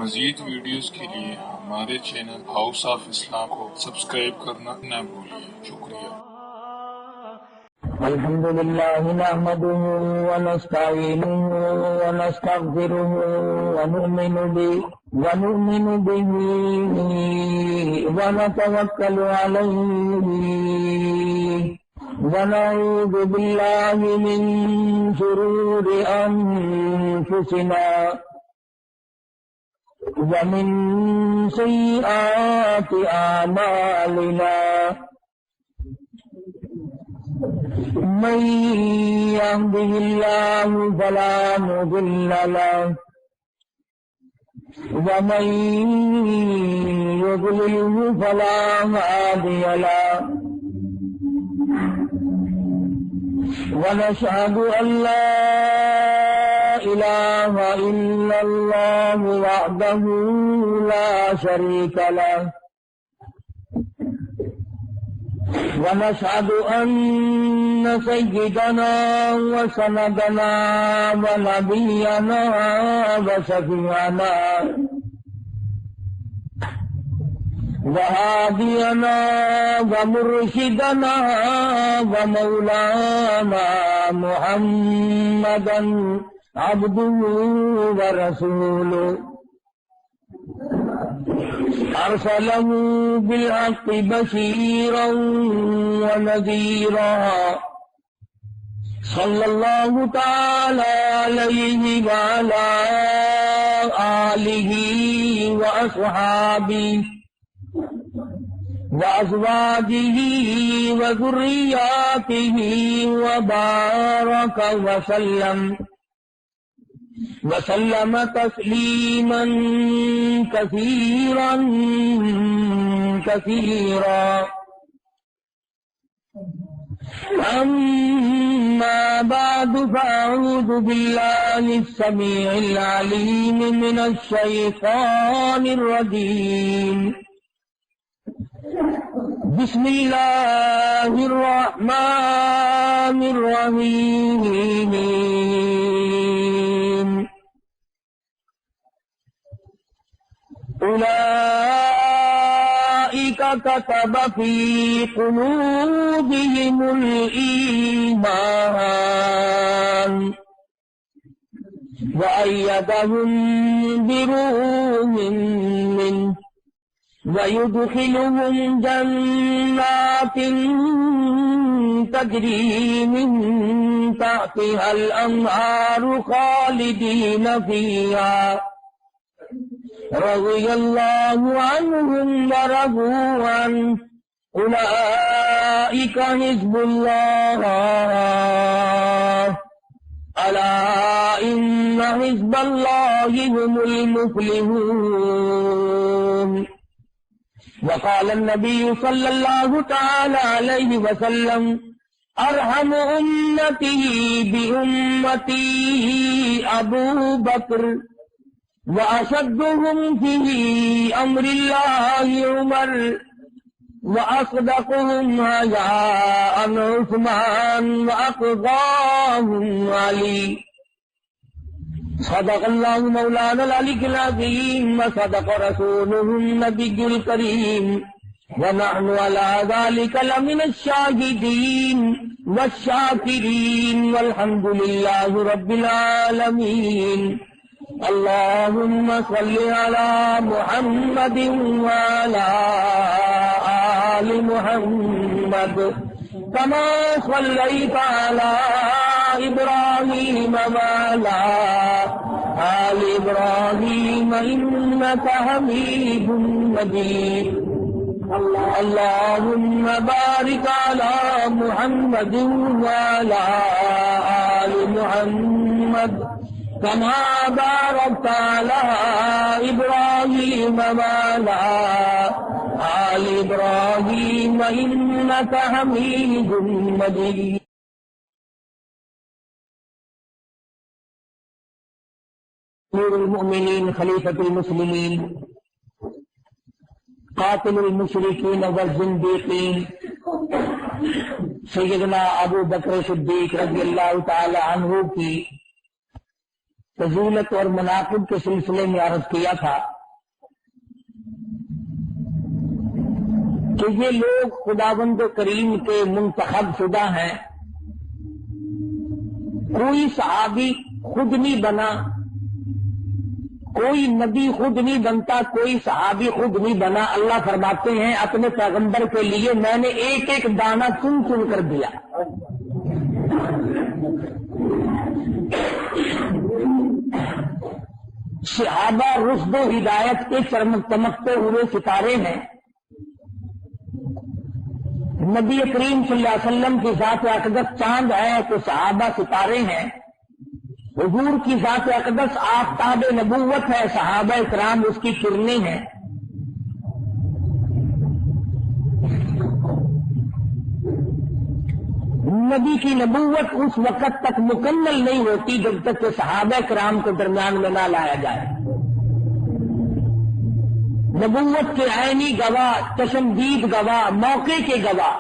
مزید ویڈیوز کے لیے ہمارے چینل ہاؤس آف اسلام کو سبسکرئیب کرنا نہ بھولیے۔ شکریہ۔ الحمد لله نحمده ونستعينه ونستغفره ونؤمن به ونتوكل عليه ونعوذ بالله من شرور أنفسنا ومن سيئات أعمالنا من يهده الله فلا مضل له ومن يضلله فلا هادي له ونشهد أن لا إله إلا الله وحده لا شريك له ونشهد أن سيدنا وسندنا ونبينا وشفيعنا وهادينا ومرشدنا ومولانا محمدا عبده ورسوله أرسله بالحق بشيرا ونذيرا صلى الله تعالى عليه وعلى آله وأصحابه وأزواجه وذرياته وبارك وسلم تسليما كثيرا كثيرا. أما بعد فأعوذ بالله السميع العليم من الشيطان الرجيم. بسم الله الرحمن الرحيم. أولئك كتب في قلوبهم الإيمان وأيدهم بروح منه ويدخلهم جنات تجري من تحتها الأنهار خالدين فيها رضي الله عنهم ورضوا عنه أولئك حزب الله ألا إن حزب الله هم المفلحون. وقال النبي صلى الله تعالى عليه وسلم أرحم أمتي بأمتي أبو بكر وأشدهم في أمر الله عمر وأصدقهم حياء عثمان وأقضاهم علي. صدق الله مولانا العلي العظيم وصدق رسوله النبي الكريم ونحن على ذلك لمن الشاهدين والشاكرين والحمد لله رب العالمين. اللهم صل على محمد وعلى آل محمد كما صليت على إبراهيم وعلى آل إبراهيم إنك حميد مجيد. اللهم بارك على محمد وعلى آل محمد كما باركت على إبراهيم وعلى آل إبراهيم إنك حميد مجيد. أمير المؤمنين خليفة المسلمين قاتل المشركين والزنديقين سیدنا ابو بکر صدیق رضی اللہ تعالی عنہ کی فضیلت اور مناقب کے سلسلے میں عرض کیا تھا کہ یہ لوگ خداوند کریم کے منتخب شدہ ہیں، کوئی صحابی خود نہیں بنا، کوئی نبی خود نہیں بنتا، کوئی صحابی خود نہیں بنا۔ اللہ فرماتے ہیں اپنے پیغمبر کے لیے میں نے ایک ایک دانہ چن چن کر دیا۔ صحابہ رشد و ہدایت کے چمکتے ہوئے ستارے ہیں۔ نبی کریم صلی اللہ علیہ وسلم کی ذات اقدس چاند ہے تو صحابہ ستارے ہیں، حضور کی ذات اقدس آفتاب نبوت ہے، صحابہ کرام اس کی کرنیں ہیں۔ نبی کی نبوت اس وقت تک مکمل نہیں ہوتی جب تک کہ صحابہ کرام کو درمیان میں نہ لایا جائے۔ نبوت کے عینی گواہ، چشمدید گواہ، موقع کے گواہ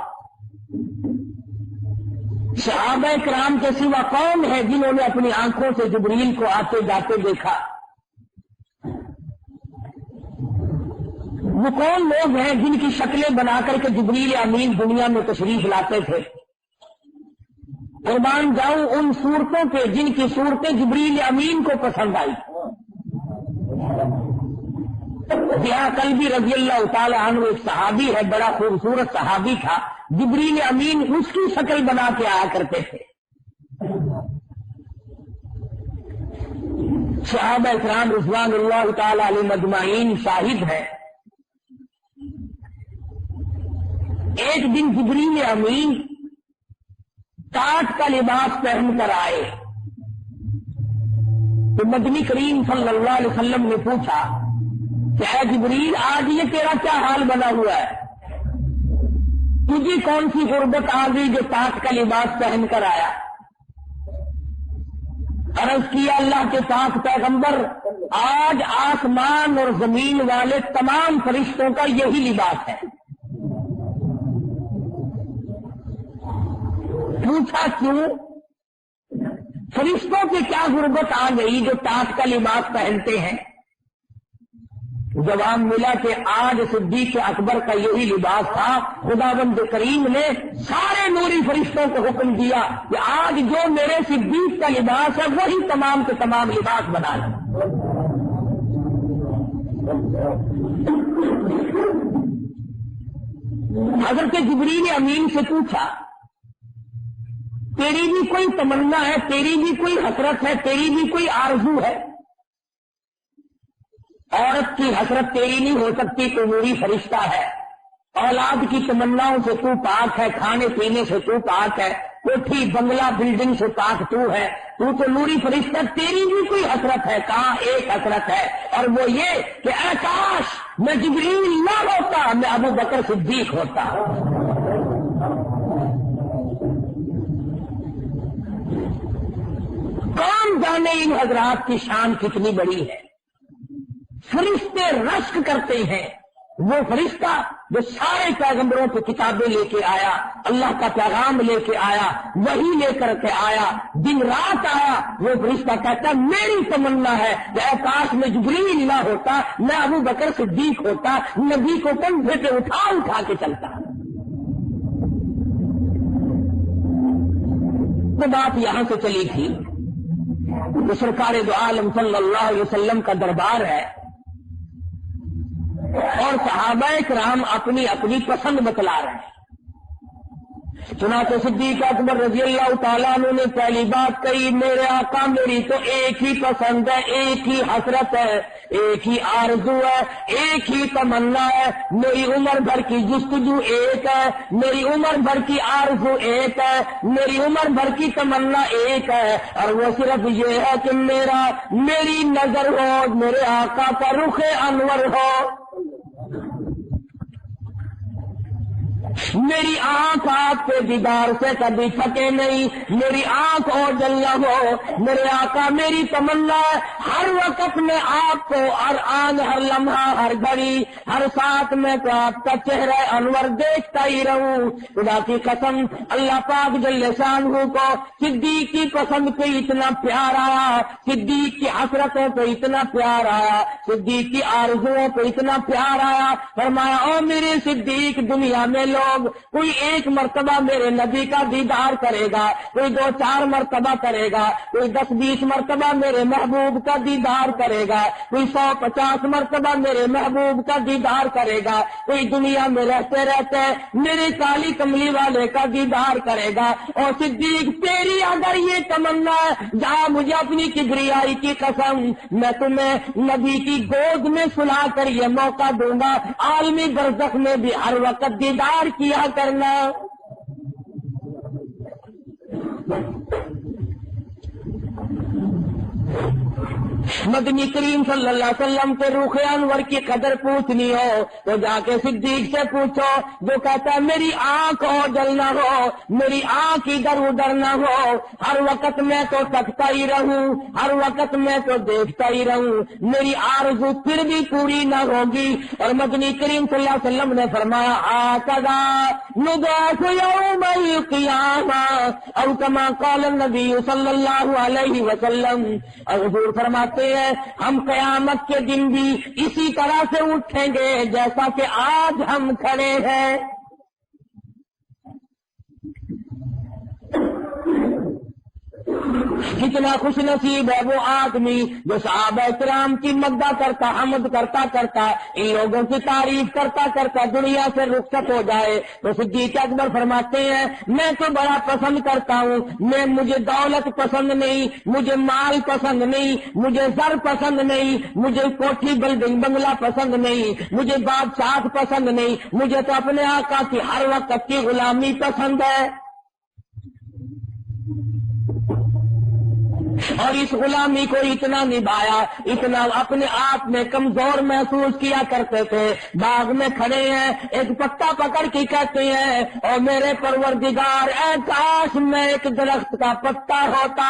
صحابہ کرام کے سوا کون ہے جنہوں نے اپنی آنکھوں سے جبریل کو آتے جاتے دیکھا؟ وہ کون لوگ ہیں جن کی شکلیں بنا کر کے جبریل امین دنیا میں تشریف لاتے تھے؟ قربان جاؤں ان صورتوں کے جن کی صورتیں جبریل امین کو پسند آئی۔ یہاں کلبی رضی اللہ تعالی عنہ ایک صحابی ہے، بڑا خوبصورت صحابی تھا، جبریل امین اس کی شکل بنا کے آیا کرتے تھے۔ صحابہ اکرام رضوان اللہ تعالی علیہ اجمعین شاہد ہیں۔ ایک دن جبریل امین ٹاٹ کا لباس پہن کر آئے تو نبی کریم صلی اللہ علیہ وسلم نے پوچھا کہ اے جبریل آج یہ تیرا کیا حال بنا ہوا ہے؟ تجھے کون سی غربت آ گئی جو ٹاٹ کا لباس پہن کر آیا؟ عرض کیا اللہ کے پاک پیغمبر آج آسمان اور زمین والے تمام فرشتوں کا یہی لباس ہے۔ پوچھا کیوں؟ فرشتوں کی کیا غربت آ گئی جو ٹاٹ کا لباس پہنتے ہیں؟ جواب ملا کہ آج صدیق اکبر کا یہی لباس تھا۔ خداوند کریم نے سارے نوری فرشتوں کو حکم دیا کہ آج جو میرے صدیق کا لباس ہے وہی تمام کے تمام لباس بنا لیں۔ حضرت جبریل امین سے پوچھا تیری بھی کوئی تمنا ہے، تیری بھی کوئی حسرت ہے، تیری بھی کوئی آرزو ہے؟ عورت کی حسرت تیری نہیں ہو سکتی، تو نوری فرشتہ ہے۔ اولاد کی تمناؤں سے تو پاک ہے، کھانے پینے سے تو پاک ہے، کوٹھی بنگلہ بلڈنگ سے پاک تو ہے، تو نوری فرشتہ، تیری بھی کوئی حسرت ہے؟ کہاں ایک حسرت ہے، اور وہ یہ کہ اے کاش میں جبریل نہ ہوتا، میں ابو بکر صدیق ہوتا۔ کون جانے ان حضرات کی شان کتنی بڑی ہے۔ فرشتے رشک کرتے ہیں، وہ فرشتہ جو سارے پیغمبروں کی کتابیں لے کے آیا، اللہ کا پیغام لے کے آیا، وہی لے کر کے آیا، دن رات آیا، وہ فرشتہ کہتا میری تمنا ہے کہ اے کاش میں جبریل نہ ہوتا، میں ابو بکر صدیق ہوتا، نبی کو کندھے پہ اٹھا کے چلتا۔ تو بات یہاں سے چلی تھی کہ سرکار دو عالم صلی اللہ علیہ وسلم کا دربار ہے اور صحابہ کرام اپنی اپنی پسند بتلا رہے ہیں۔ چنانچہ صدیق اکبر رضی اللہ تعالیٰ عنہ نے پہلی بات کہی میرے آقا میری تو ایک ہی پسند ہے، ایک ہی حسرت ہے، ایک ہی آرزو ہے، ایک ہی تمنا ہے، میری عمر بھر کی جستجو ایک ہے، میری عمر بھر کی آرزو ایک ہے، میری عمر بھر کی تمنا ایک ہے، اور وہ صرف یہ ہے کہ میری نظر ہو میرے آقا کا رخ انور ہو۔ میری آنکھ آپ کے دیدار سے کبھی تھکے نہیں، میری آنکھ اور جل نہ ہو۔ میرے آقا میری تمنا ہر وقت میں آپ کو، ہر آن، ہر لمحہ، ہر گھڑی، ہر ساتھ میں تو آپ کا چہرہ انور دیکھتا ہی رہوں۔ خدا کی قسم اللہ پاک جل شانہ کو صدیق کی پسند کو اتنا پیار آیا، صدیق کی حسرتوں کو اتنا پیار آیا، صدیق کی آرزوؤں کو اتنا پیار آیا، فرمایا او میرے صدیق، دنیا میں لوگ کوئی ایک مرتبہ میرے نبی کا دیدار کرے گا، کوئی 2-4 مرتبہ کرے گا، کوئی 10-20 مرتبہ میرے محبوب کا دیدار کرے گا، کوئی 100-50 مرتبہ میرے محبوب کا دیدار کرے گا، کوئی دنیا میں رہتے رہتے میرے کالی کملی والے کا دیدار کرے گا۔ اور صدیق تیری اگر یہ تمنا ہے، جہاں مجھے اپنی کبریائی کی قسم، میں تمہیں نبی کی گود میں سلا کر یہ موقع دوں گا، عالمی برزخ میں بھی ہر وقت دیدار کیا کرنا۔ مدنی کریم صلی اللہ علیہ وسلم کے روح انور کی قدر پوچھنی ہو تو جا کے صدیق سے پوچھو، جو کہتا ہے میری آنکھ اور جلنا ہو، میری آنکھ ادھر ادھر نہ ہو، ہر وقت میں تو تکتا ہی رہوں، ہر وقت میں تو دیکھتا ہی رہوں، میری آرزو پھر بھی پوری نہ ہوگی۔ اور مدنی کریم صلی اللہ علیہ وسلم نے فرمایا آقا نبعث یوم القیامہ او کما قال النبی صلی اللہ علیہ وسلم۔ اور حضور فرماتے ہیں ہم قیامت کے دن بھی اسی طرح سے اٹھیں گے جیسا کہ آج ہم کھڑے ہیں۔ کتنا خوش نصیب ہے وہ آدمی جو صحابہ کرام کی مدح کرتا، حمد کرتا کرتا، ان لوگوں کی تعریف کرتا کرتا دنیا سے رخصت ہو جائے۔ تو صدیق اکبر فرماتے ہیں میں تو بڑا پسند کرتا ہوں، مجھے دولت پسند نہیں، مجھے مال پسند نہیں، مجھے زر پسند نہیں، مجھے کوٹھی بلڈنگ بنگلہ پسند نہیں، مجھے بادشاہ پسند نہیں، مجھے تو اپنے آقا کی ہر وقت کی غلامی پسند ہے۔ اور اس غلامی کو اتنا نبھایا، اتنا اپنے آپ میں کمزور محسوس کیا کرتے تھے۔ باغ میں کھڑے ہیں، ایک پتا پکڑ کے کہتے ہیں اور میرے پروردگار اے کاش میں ایک درخت کا پتا ہوتا،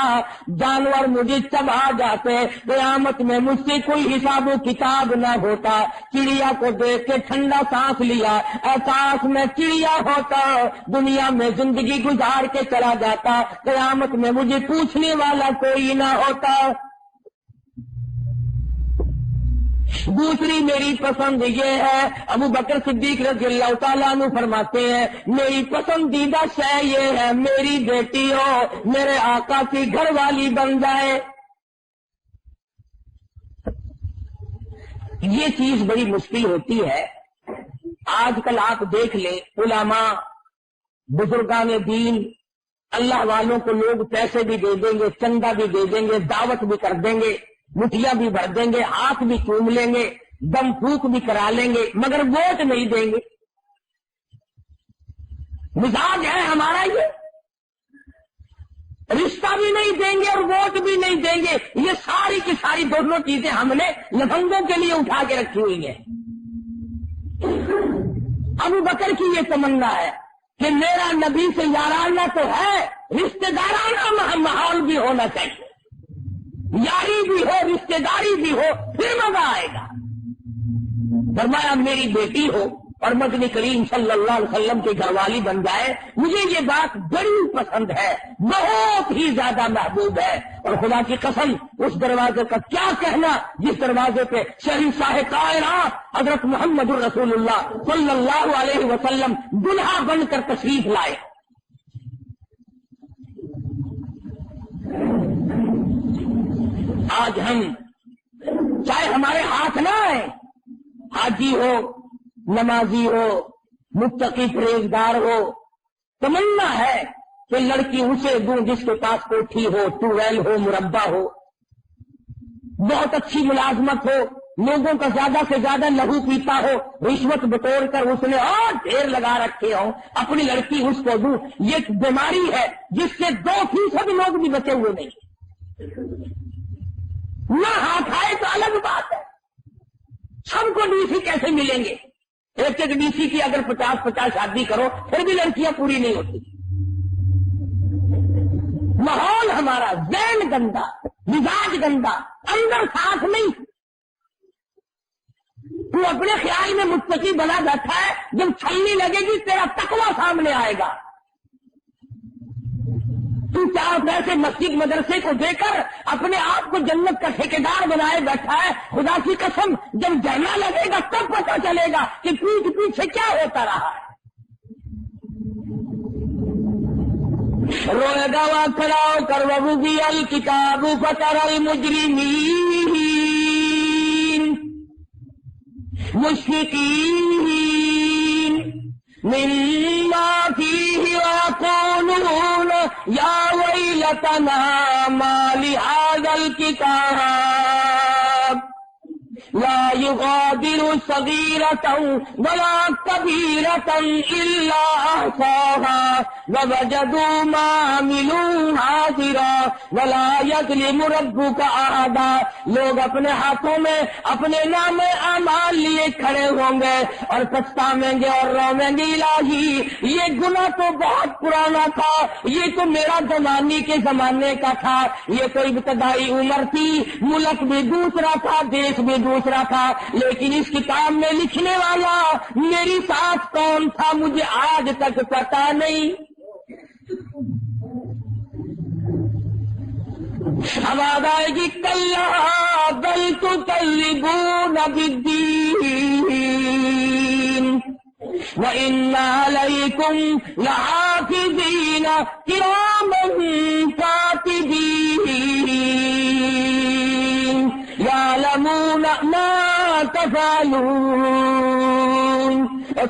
جانور مجھے چبا جاتے، قیامت میں مجھ سے کوئی حساب و کتاب نہ ہوتا۔ چڑیا کو دیکھ کے ٹھنڈا سانس لیا، اے کاش میں چڑیا ہوتا، دنیا میں زندگی گزار کے چلا جاتا، قیامت میں مجھے پوچھنے والا کوئی نہ ہوتا۔ دوسری میری پسند یہ ہے، ابو بکر صدیق رضی اللہ تعالیٰ عنہ فرماتے ہیں میری پسندیدہ شے یہ ہے میری بیٹی ہو میرے آقا کی گھر والی بن جائے۔ یہ چیز بڑی مشکل ہوتی ہے۔ آج کل آپ دیکھ لیں علماء، بزرگان دین، اللہ والوں کو لوگ پیسے بھی دے دیں گے، چندہ بھی دے دیں گے، دعوت بھی کر دیں گے، مٹھیاں بھی بھر دیں گے، ہاتھ بھی چوم لیں گے، دم پھونک بھی کرا لیں گے، مگر ووٹ نہیں دیں گے۔ مزاج ہے ہمارا یہ، رشتہ بھی نہیں دیں گے اور ووٹ بھی نہیں دیں گے۔ یہ ساری کی ساری دونوں چیزیں ہم نے لفنگوں کے لیے اٹھا کے رکھی ہوئی ہیں۔ ابو بکر کی یہ تمنا ہے کہ میرا نبی سے یارانہ تو ہے، رشتہ دارانہ ماحول بھی ہونا چاہیے، یاری بھی ہو، رشتہ داری بھی ہو، پھر مزہ آئے گا۔ فرمایا میری بیٹی ہو اور مدنی کریم صلی اللہ علیہ وسلم کی گھر والی بن جائے، مجھے یہ بات بڑی پسند ہے، بہت ہی زیادہ محبوب ہے۔ اور خدا کی قسم اس دروازے کا کیا کہنا جس دروازے پہ شہنشاہ کائنات حضرت محمد الرسول اللہ صلی اللہ علیہ وسلم دلہا بن کر تشریف لائے۔ آج ہم چاہے ہمارے ہاتھ نہ آئے، حاجی ہو، نمازی ہو، متقی پرہیزگار ہو، تمنا ہے کہ لڑکی اسے دوں جس کے پاس کوٹھی ہو، ٹویل ہو، مربع ہو، بہت اچھی ملازمت ہو، لوگوں کا زیادہ سے زیادہ لہو پیتا ہو، رشوت بٹور کر اس نے اور ڈھیر لگا رکھے ہوں، اپنی لڑکی اس کو دوں۔ یہ بیماری ہے جس سے 2% لوگ بھی بچے ہوئے نہیں۔ نہ ہاتھ آئے تو الگ بات ہے، سب کو ڈی سی کیسے ملیں گے؟ ایک ایک ڈی سی کی اگر 50-50 شادی کرو پھر بھی لڑکیاں پوری نہیں ہوتی. ماحول ہمارا ذہن گندا، مزاج گندا، اندر ساتھ نہیں. تو اپنے خیال میں متقی بنا بیٹھا ہے، جب چھلنی لگے گی تیرا تقویٰ سامنے آئے گا. تو 4 پیسے مسجد مدرسے کو دے کر اپنے آپ کو جنت کا ٹھیکیدار بنائے بیٹھا ہے. خدا کی قسم جب جھرنا لگے گا تب پتہ چلے گا کہ پیٹھ پیچھے کیا ہوتا رہا ہے. روئے گا وا کھڑا کر وضی الکتاب فتر المجرمین مشفقین مما فیہ ویقولون یا ویلتنا ما لہذا الکتاب لا یغادر صغیرۃ ولا کبیرۃ الا احصاها ووجدوا ما عملوا حاضرا ولا یظلم ربک احدا. لوگ اپنے ہاتھوں میں اپنے نام اعمال لیے کھڑے ہوں گے اور پچھتاویں گے اور رویں گے، الہی یہ گناہ تو بہت پرانا تھا، یہ تو میرا زمانے کے زمانے کا تھا، یہ تو ابتدائی عمر تھی، ملک بھی دوسرا تھا، دیش بھی دوسرا تھا، لیکن اس کتاب میں لکھنے والا میری ساتھ کون تھا مجھے آج تک پتا نہیں. آواز آئے گی کلا بل تکذبون بالدین وَإِنَّ عَلَيْكُمْ لَحَافِظِينَ كِرَامًا كَاتِبِينَ يَعْلَمُونَ مَا تَفْعَلُونَ.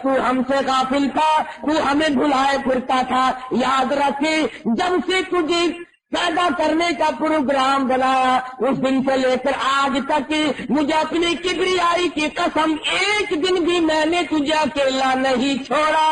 تو ہم سے غافل تھا، تو ہمیں بھلائے پھرتا تھا. یاد رکھے جب سے تجھے پیدا کرنے کا پروگرام بنایا اس دن سے لے کر آج تک مجھے اپنی کبریائی کی قسم ایک دن بھی میں نے تجھے اکیلا نہیں چھوڑا.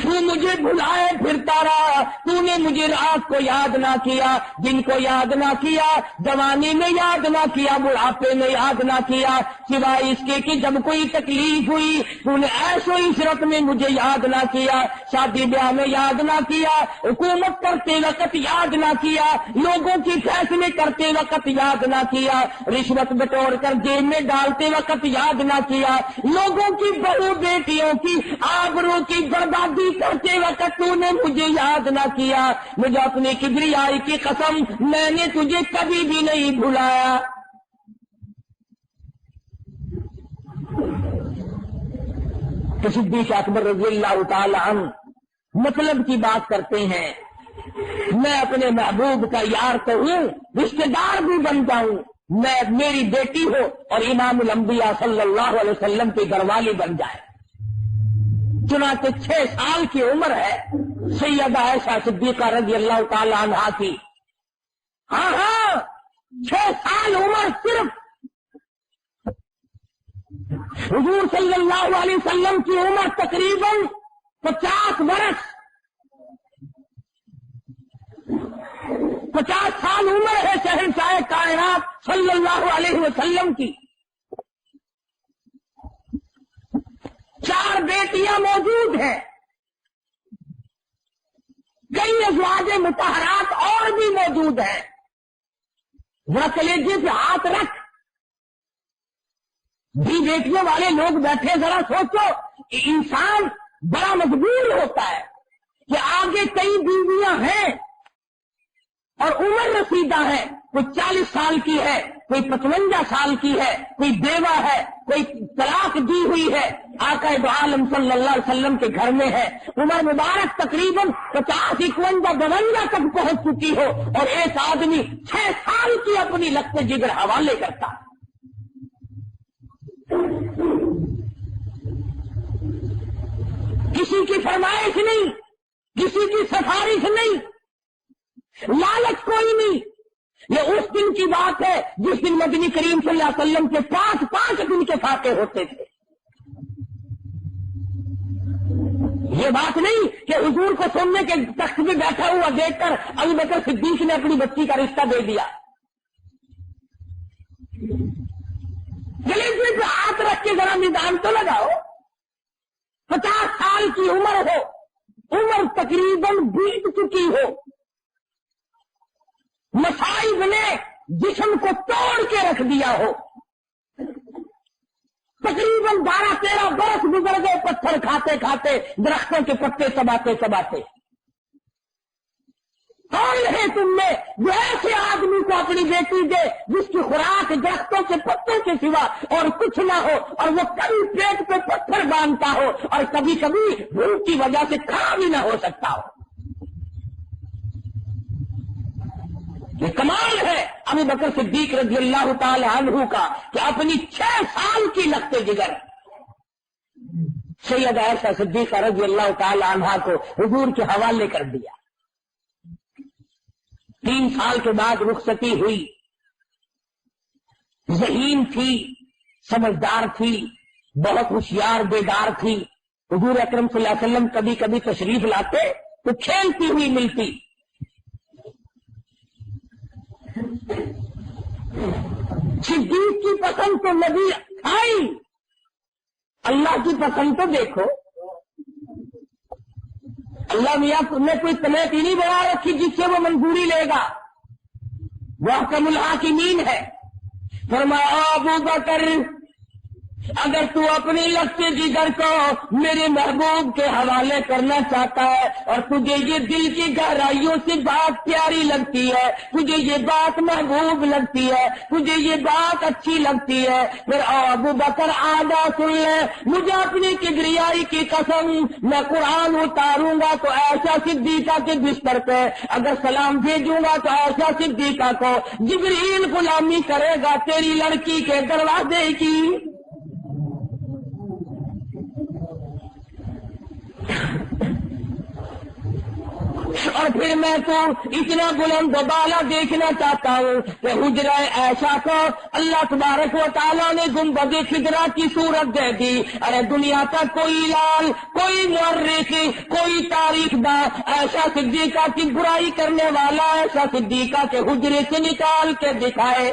تو مجھے بھلائے پھرتا رہا، تو نے مجھے رات کو یاد نہ کیا، دن کو یاد نہ کیا، جوانی میں یاد نہ کیا، بڑھاپے میں یاد نہ کیا، سوائے اس کے کہ جب کوئی تکلیف ہوئی تو نے عیش و عشرت میں مجھے یاد نہ کیا، شادی بیاہ میں یاد نہ کیا، حکومت کرتے وقت یاد نہ کیا، لوگوں کی فیصلے کرتے وقت یاد نہ کیا، رشوت بٹور کر جیب میں ڈالتے وقت یاد نہ کیا، لوگوں کی بہو بیٹیوں کی آبرو کی بربادی کرتے وقت تو نے مجھے یاد نہ کیا. مجھے اپنی کبریائی کی قسم میں نے تجھے کبھی بھی نہیں بھلایا. تو صدیق اکبر رضی اللہ تعالی عنہ مطلب کی بات کرتے ہیں، میں اپنے محبوب کا یار تو ہوں، رشتے دار بھی بن جاؤں، میں میری بیٹی ہو اور امام الانبیاء صلی اللہ علیہ وسلم کی گھر والی بن جائے. چنانچہ 6 سال کی عمر ہے سیدہ عائشہ صدیقہ رضی اللہ تعالی عنہا کی. ہاں 6 سال عمر صرف. حضور صلی اللہ علیہ وسلم کی عمر تقریباً 50 برس، 50 سال عمر ہے شہنشاہ کائنات صلی اللہ علیہ وسلم کی. 4 بیٹیاں موجود ہیں، کئی ازواج مطہرات اور بھی موجود ہیں. ذرا کلیجے پہ ہاتھ رکھ، بھی بیٹیوں والے لوگ بیٹھے، ذرا سوچو. انسان بڑا مجبور ہوتا ہے کہ آگے کئی بیویاں ہیں اور عمر رسیدہ ہے، کوئی 40 سال کی ہے، کوئی 55 سال کی ہے، کوئی بیوہ ہے، کوئی طلاق دی ہوئی ہے، آقا دو عالم صلی اللہ علیہ وسلم کے گھر میں ہے. عمر مبارک تقریباً 50 51 52 تک پہنچ چکی ہو اور ایک آدمی 6 سال کی اپنی لخت جگر حوالے کرتا. کسی کی فرمائش نہیں، کسی کی سفارش نہیں، لالچ کوئی نہیں. یہ اس دن کی بات ہے جس دن مدنی کریم صلی اللہ علیہ وسلم کے 5 دن کے فاقے ہوتے تھے. یہ بات نہیں کہ حضور کو سننے کے تخت میں بیٹھا ہوا دیکھ کر ابو بکر صدیق نے اپنی بچی کا رشتہ دے دیا. گلیجے پہ ہاتھ رکھ کے ذرا میدان تو لگاؤ. 50 سال کی عمر ہو، عمر تقریباً بیت چکی ہو، مصائب نے جسم کو توڑ کے رکھ دیا ہو، تقریباً 12-13 برس گزر گئے پتھر کھاتے کھاتے، درختوں کے پتے چباتے چباتے. کون ہے تم میں جو ایسے آدمی کو اپنی بیٹی دے جس کی خوراک درختوں کے پتوں کے سوا اور کچھ نہ ہو، اور وہ کبھی پیٹ پہ پتھر باندھتا ہو اور کبھی کبھی بھوک کی وجہ سے کھڑا بھی نہ ہو سکتا ہو؟ یہ کمال ہے ابو بکر صدیق رضی اللہ تعالی عنہ کا کہ اپنی 6 سال کی لگتے جگر سیدہ عائشہ صدیقہ رضی اللہ تعالی عنہا کو حضور کے حوالے کر دیا. 3 سال کے بعد رخصتی ہوئی. ذہین تھی، سمجھدار تھی، بہت ہوشیار بیدار تھی. حضور اکرم صلی اللہ علیہ وسلم کبھی کبھی تشریف لاتے تو کھیلتی ہوئی ملتی. صدیق کی پسند تو نبی آئی، اللہ کی پسند تو دیکھو. اللہ میاں تم نے کوئی کمیٹی نہیں بنا رکھی جس سے وہ منظوری لے گا، وہ حکم الحاکمین ہے. فرمایا ابو بکر اگر تو اپنی لگتے جگر کو میرے محبوب کے حوالے کرنا چاہتا ہے اور تجھے یہ دل کی گہرائیوں سے بات پیاری لگتی ہے، تجھے یہ بات محبوب لگتی ہے، تجھے یہ بات اچھی لگتی ہے، پھر ابو بکر آدھا سن لے. مجھے اپنی کبریائی کی قسم میں قرآن اتاروں گا تو عائشہ صدیقہ کے بستر پہ، اگر سلام بھیجوں گا تو عائشہ صدیقہ کو جبریل غلامی کرے گا تیری لڑکی کے دروازے کی. اور پھر میں تو اتنا بلند و بالا دیکھنا چاہتا ہوں کہ حجرہ عائشہ کو اللہ تبارک و تعالیٰ نے گنبد خضرا کی صورت دے دی. ارے دنیا کا کوئی لال، کوئی مورخ، کوئی تاریخ داں عائشہ صدیقہ کی برائی کرنے والا عائشہ صدیقہ کے حجرے سے نکال کے دکھائے.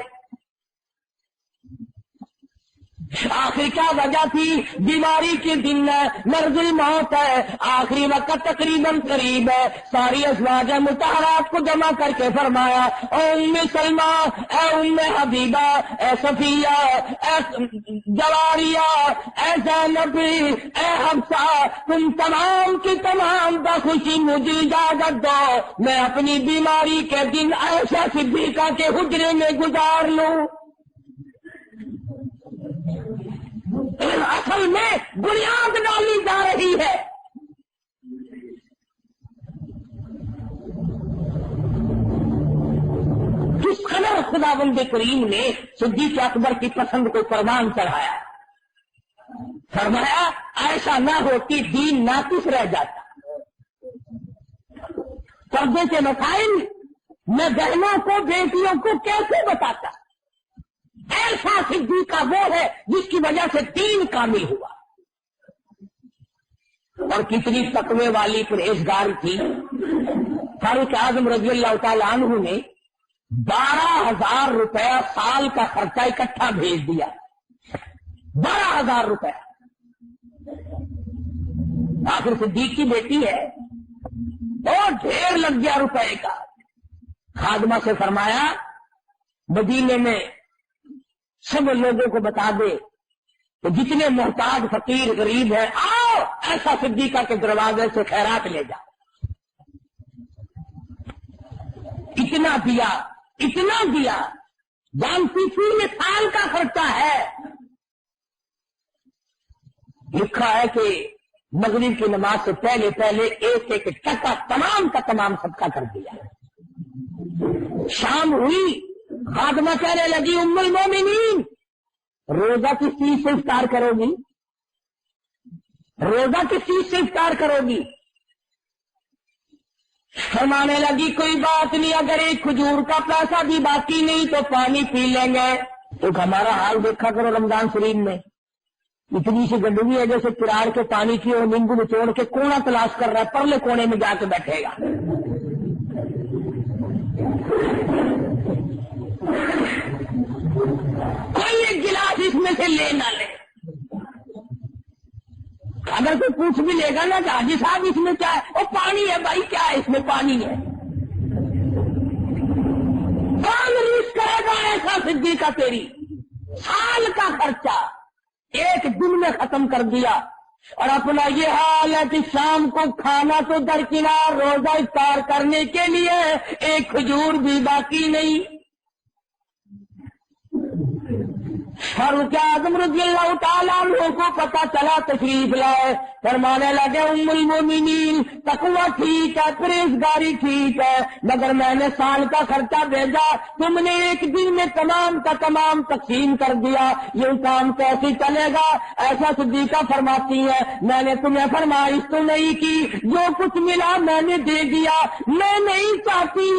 آخر کیا وجہ تھی؟ بیماری کے دن ہے، مرض الموت ہے، آخری وقت تقریباً قریب ہے. ساری ازواج مطہرات کو جمع کر کے فرمایا اے ام سلمہ، اے ام حبیبہ، اے صفیہ، اے جواریہ، اے زینب، اے حفصہ، تم تمام کی تمام بخوشی مجھے اجازت دو میں اپنی بیماری کے دن عائشہ صدیقہ کے حجرے میں گزار لوں. اصل میں بنیاد ڈالی جا رہی ہے. کس قدر خداوند کریم نے صدیق اکبر کی پسند کو پروان چڑھایا. فرمایا ایسا نہ ہوتی دین ناقص رہ جاتا. پردے کے مسائل میں بہنوں کو بیٹیوں کو کیسے بتاتا. ایسا صدیقہ وہ ہے جس کی وجہ سے دین کامل ہوا. اور کتنی تقوی والی پرہیزگار تھی. فاروق اعظم رضی اللہ تعالی عنہ نے 12,000 روپیہ سال کا خرچہ اکٹھا بھیج دیا. 12,000 روپیہ. آخر صدیق کی بیٹی ہے اور ڈھیر لگ گیا روپے کا. خادمہ سے فرمایا مدینے میں سب لوگوں کو بتا دے کہ جتنے محتاج فقیر غریب ہیں آؤ ایسا صدیقہ کے دروازے سے خیرات لے جا. اتنا دیا، اتنا دیا. جانتی تھی یہ سال کا خرچہ ہے. لکھا ہے کہ مغرب کی نماز سے پہلے پہلے ایک ایک ٹکا تمام کا تمام صدقہ کر دیا. شام ہوئی، خادمہ کہنے لگی ام المومنین روزہ کس چیز سے افطار کرو گی؟ روزہ کس چیز سے افطار کرو گی؟ فرمانے لگی کوئی بات نہیں، اگر ایک کھجور کا پیسہ بھی باقی نہیں تو پانی پی لیں گے. تو ہمارا حال دیکھا کرو رمضان شریف میں اتنی سی گندگی ہے جیسے کراڑ کے پانی کی اور نیمبو نچوڑ کے کونا تلاش کر رہا ہے، پرلے کونے میں جا کے بیٹھے گا. کوئی ایک گلاس اس میں سے لے نہ لے. اگر کوئی پوچھ بھی لے گا نا کہ حاجی صاحب اس میں کیا ہے, وہ پانی ہے بھائی, کیا ہے اس میں, پانی ہے. کون ریس کرے گا ایسا صدیقہ تیری؟ سال کا خرچہ ایک دن میں ختم کر دیا. اور اپنا یہ حال ہے کہ شام کو کھانا تو درکنار, روزہ افطار کرنے کے لیے ایک کھجور بھی باقی نہیں. فاروق اعظم رضی اللہ تعالیٰ عنہ کو پتا چلا, تشریف لائے, فرمانے لگے ام المومنین تقوی ٹھیک ہے, پرہیزگاری ٹھیک ہے, مگر میں نے سال کا خرچہ بھیجا, تم نے ایک دن میں تمام کا تمام تقسیم کر دیا, یہ کام کیسے چلے گا؟ ایسا صدیقہ فرماتی ہے میں نے تمہیں فرمائش تو نہیں کی, جو کچھ ملا میں نے دے دیا. میں نہیں چاہتی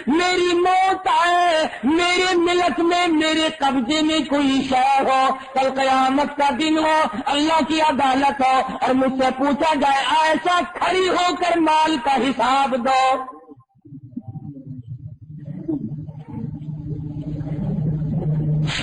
میری موت آئے, میرے ملک میں میرے قبضے میں کوئی شے ہو, کل قیامت کا دن ہو, اللہ کی عدالت ہو, اور مجھ سے پوچھا جائے ایسا کھڑی ہو کر مال کا حساب دو.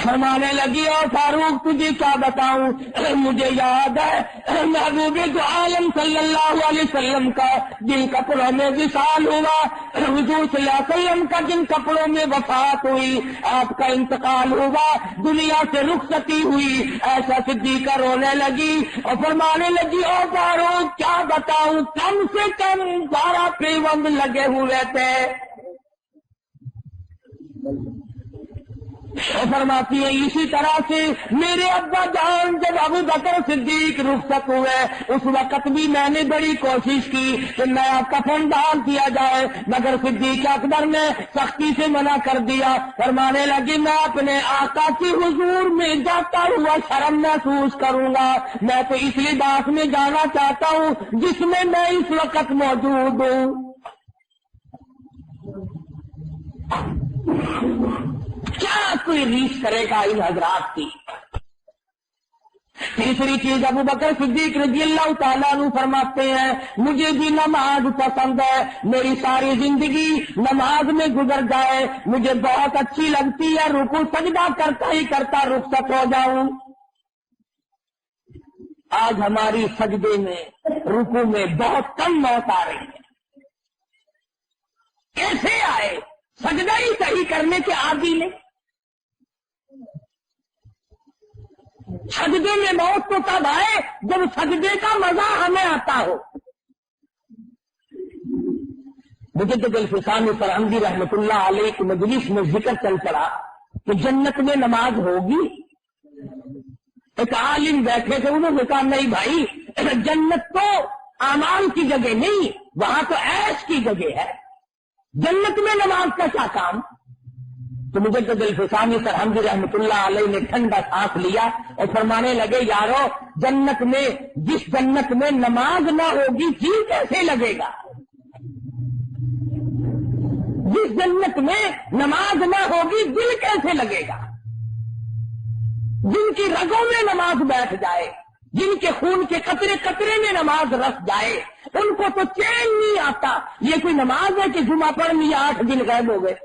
فرمانے لگی اور فاروق تجھے کیا بتاؤں, مجھے یاد ہے محبوب دو عالم صلی اللہ علیہ وسلم کا جن کپڑوں میں وصال ہوا, حضور صلی اللہ علیہ وسلم کا جن کپڑوں میں وفات ہوئی, آپ کا انتقال ہوا, دنیا سے رخصتی ہوئی. ایسا صدیقہ رونے لگی اور فرمانے لگی اور فاروق کیا بتاؤں, کم سے کم 12 پیوند لگے ہوئے تھے. فرماتی ہے اسی طرح سے میرے ابا جان جب ابو بکر صدیق رخصت ہوئے اس وقت بھی میں نے بڑی کوشش کی کہ نیا کفن ڈال دیا جائے, مگر صدیق اکبر نے سختی سے منع کر دیا. فرمانے لگی میں اپنے آقا کی حضور میں جاتا ہوا شرم محسوس کروں گا, میں تو اس لباس میں جانا چاہتا ہوں جس میں میں اس وقت موجود ہوں. کیا کوئی ریس کرے گا ان حضرات کی؟ تیسری چیز ابو بکر صدیق رضی اللہ تعالیٰ عنہ فرماتے ہیں مجھے بھی نماز پسند ہے, میری ساری زندگی نماز میں گزر جائے, مجھے بہت اچھی لگتی ہے, رکوع سجدہ کرتا ہی کرتا رخصت ہو جاؤں. آج ہماری سجدے میں رکوع میں بہت کم موت آ رہی ہے. کیسے آئے؟ سجدہ ہی صحیح کرنے کے عادی نہیں. سجدے میں موت تو تب آئے جب سجدے کا مزہ ہمیں آتا ہو. مجھے تو دلفسانی فرحمدی رحمت اللہ علیہ کی مجلس میں ذکر چل پڑا کہ جنت میں نماز ہوگی. ایک عالم بیٹھے تھے, انہوں نے کہا نہیں بھائی, جنت تو اعمال کی جگہ نہیں, وہاں تو عیش کی جگہ ہے, جنت میں نماز کا کیا کام؟ تو مجھے تو دلفسانی فرحمدی رحمت اللہ علیہ نے ٹھنڈا سانس لیا اور فرمانے لگے یارو, جنت میں جس جنت میں نماز نہ ہوگی جی کیسے لگے گا؟ جس جنت میں نماز نہ ہوگی دل کیسے لگے گا؟ جن کی رگوں میں نماز بیٹھ جائے, جن کے خون کے قطرے قطرے میں نماز رس جائے, ان کو تو چین نہیں آتا. یہ کوئی نماز ہے کہ جمعہ پڑھ لیا 8 دن غائب ہو گئے؟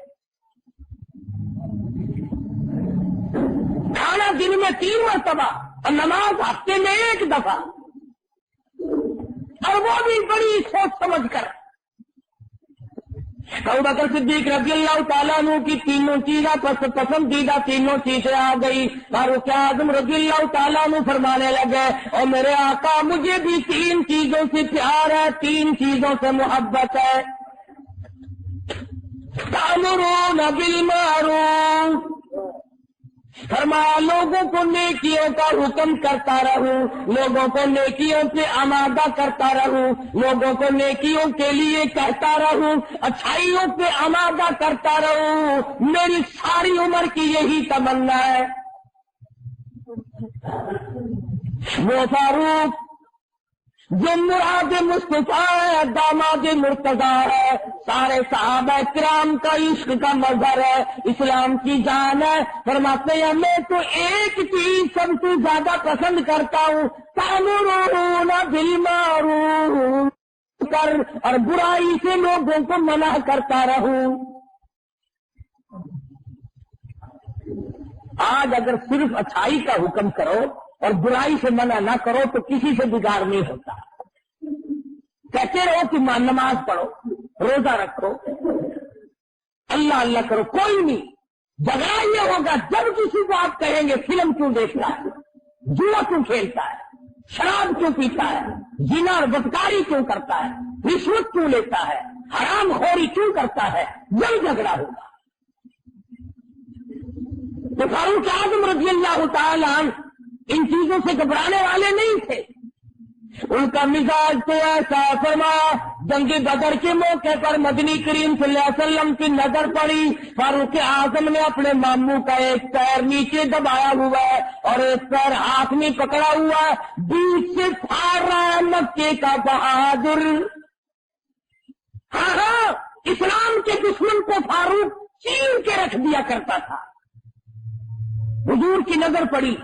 کھانا دن میں 3 مرتبہ اور نماز ہفتے میں 1 دفعہ, اور وہ بھی بڑی سوچ سمجھ کر. ابو بکر صدیق رضی اللہ تعالیٰ عنہ کی تینوں چیزیں پسندیدہ تینوں چیزیں آ گئی. فاروق اعظم رضی اللہ تعالیٰ عنہ فرمانے لگے اور میرے آقا مجھے بھی 3 چیزوں سے پیار ہے, 3 چیزوں سے محبت ہے. تأمرون بالمعروف, فرمایا لوگوں کو نیکیوں کا حکم کرتا رہوں, لوگوں کو نیکیوں سے آمادہ کرتا رہوں, لوگوں کو نیکیوں کے لیے کہتا رہوں, اچھائیوں پہ آمادہ کرتا رہوں. میری ساری عمر کی یہی تمنا ہے. وہ فاروق جو مراد مصطفیٰ ہے, داماد مرتضیٰ ہے, سارے صحابہ کرام کا عشق کا مظہر ہے, اسلام کی جان ہے. فرماتے ہیں میں تو ایک چیز سب سے زیادہ پسند کرتا ہوں, تأمرون بالمعروف, کر اور برائی سے لوگوں کو منع کرتا رہوں. آج اگر صرف اچھائی کا حکم کرو اور برائی سے منع نہ کرو تو کسی سے بگاڑ نہیں ہوتا. کہتے رہو کہ نماز پڑھو، روزہ رکھو، اللہ اللہ کرو، کوئی نہیں. جھگڑا یہ ہوگا جب کسی کو آپ کہیں گے فلم کیوں دیکھتا ہے، جوا کیوں کھیلتا ہے، شراب کیوں پیتا ہے، زنا اور بدکاری کیوں کرتا ہے، رشوت کیوں لیتا ہے، حرام خوری کیوں کرتا ہے، جب جھگڑا ہوگا. تو فاروق اعظم رضی اللہ تعالیٰ عنہ ان چیزوں سے گھبرانے والے نہیں تھے. ان کا مزاج تو ایسا فرما. جنگ بدر کے موقع پر مدنی کریم صلی اللہ علیہ وسلم کی نظر پڑی. فاروق اعظم نے اپنے ماموں کا ایک پیر نیچے دبایا ہوا ہے اور ایک پیر ہاتھ میں پکڑا ہوا ہے، بیچ سے پھاڑ رہا ہے مکے کا بہادر. ہاں اسلام کے دشمن کو فاروق چین کے رکھ دیا کرتا تھا. حضور کی نظر پڑی،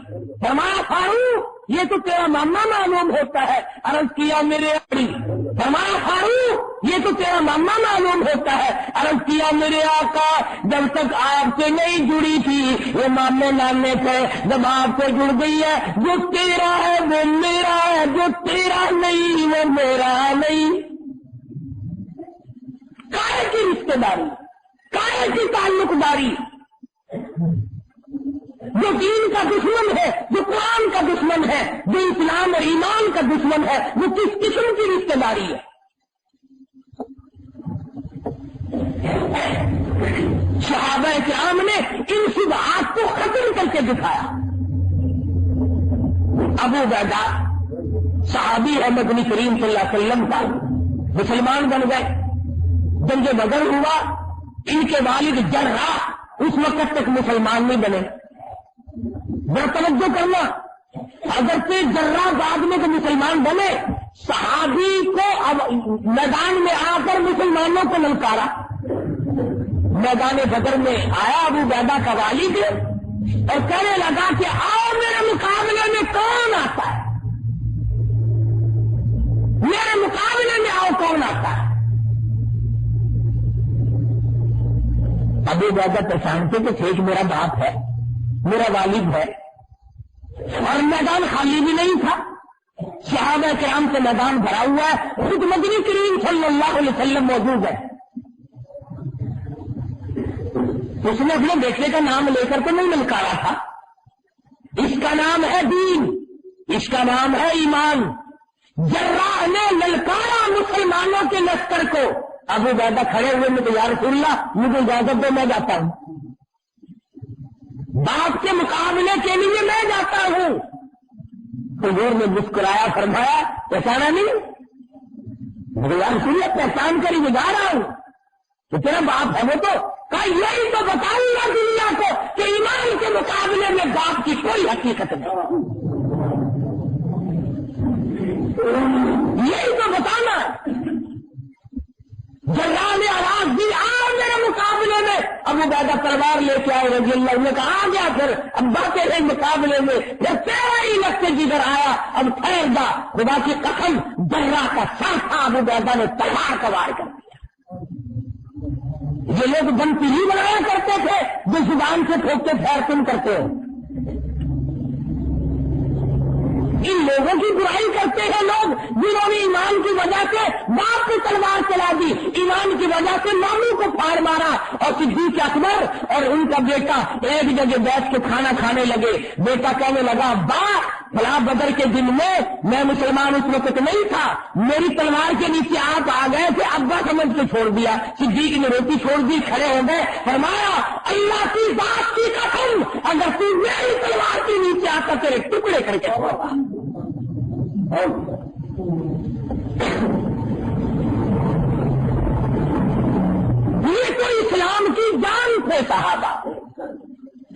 فرمایا فاروق یہ تو تیرا ماما معلوم ہوتا ہے. عرض کیا میرے آقا. فرمایا فاروق یہ تو تیرا ماما معلوم ہوتا ہے. عرض کیا میرے آقا جب تک آپ سے نہیں جڑی تھی یہ مامے نامے تھے، جب آپ سے جڑ گئی ہے جو تیرا ہے وہ میرا ہے، جو تیرا نہیں وہ میرا نہیں. کائے کی رشتے داری، کائے کی تعلق داری. جو دین کا دشمن ہے، جو قرآن کا دشمن ہے، جو اسلام اور ایمان کا دشمن ہے، وہ کس قسم کی رشتے داری ہے؟ صحابہ کرام نے ان شبہات کو ختم کر کے دکھایا. ابو عبیدہ صحابی ہے مدنی کریم صلی اللہ علیہ وسلم کا، مسلمان بن گئے. جنگ بدر ہوا، ان کے والد جراح اس وقت تک مسلمان نہیں بنے. بڑا توجہ کرنا، اگر سے جراح بعد میں تو مسلمان بنے. صحابی کو اب میدان میں آ کر مسلمانوں کو للکارا. میدان بدر میں آیا ابو عبیدہ کا والد اور کہنے لگا کہ آؤ میرے مقابلے میں کون آتا ہے، میرے مقابلے میں آؤ کون آتا ہے. ابو عبیدہ پہچانتے کہ ٹھیک میرا باپ ہے، میرا والد ہے، اور میدان خالی بھی نہیں تھا. صحابہ کرام سے میدان بھرا ہوا ہے، خود مدنی کریم صلی اللہ علیہ وسلم موجود ہے. اس نے اپنے بیٹے کا نام لے کر تو نہیں للکارا تھا. اس کا نام ہے دین، اس کا نام ہے ایمان. جراح نے للکارا مسلمانوں کے لشکر کو. ابو عبیدہ کھڑے ہوئے میں تو یا رسول اللہ مجھے اجازت دو میں جاتا ہوں، باپ کے مقابلے کے لیے میں جاتا ہوں. حضور نے مسکرایا، فرمایا پہچانا نہیں؟ مجھے یا رسول اللہ پہچان کر ہی جا رہا ہوں. تو تیرا باپ ہے وہ تو کہا یہی تو بتاؤں گا دنیا کو کہ ایمان کے مقابلے میں باپ کی کوئی حقیقت نہیں. یہی تو بتانا. جراح نے آواز دی آؤ میرے مقابلے میں. ابو عبیدہ تلوار لے کے آئے رضی اللہ عنہ. کہا آ گیا پھر ابا تیرے مقابلے میں جب تیرا ہی لگتے جدھر آیا اب ٹھہر جا. خدا کی قسم جراح کا سر تھا، ابو عبیدہ نے تلوار کا وار کر دیا. یہ لوگ بنتی ہی بنایا کرتے تھے جو زبان سے ٹھوکتے پھیر تم کرتے ہو. ان لوگوں کی برائی کرتے ہیں لوگ جنہوں نے ایمان کی وجہ سے باپ کی تلوار چلا دی، ایمان کی وجہ سے ماموں کو پھاڑ مارا. اور صدیق اکبر اور ان کا بیٹا ایک جگہ بیٹھ کے کھانا کھانے لگے. بیٹا کہنے لگا باپ فلاں بدر کے دن میں مسلمان اس وقت نہیں تھا، میری تلوار کے نیچے آپ آ گئے تھے، ابا سمجھ کے چھوڑ دیا. صدیق نے روٹی چھوڑ دی، کھڑے ہو گئے. فرمایا اللہ کی ذات کی قسم اگر تو میری تلوار کے نیچے آتا تیرے ٹکڑے کر کے چھوڑا. یہ تو اسلام کی جان تھے صحابہ،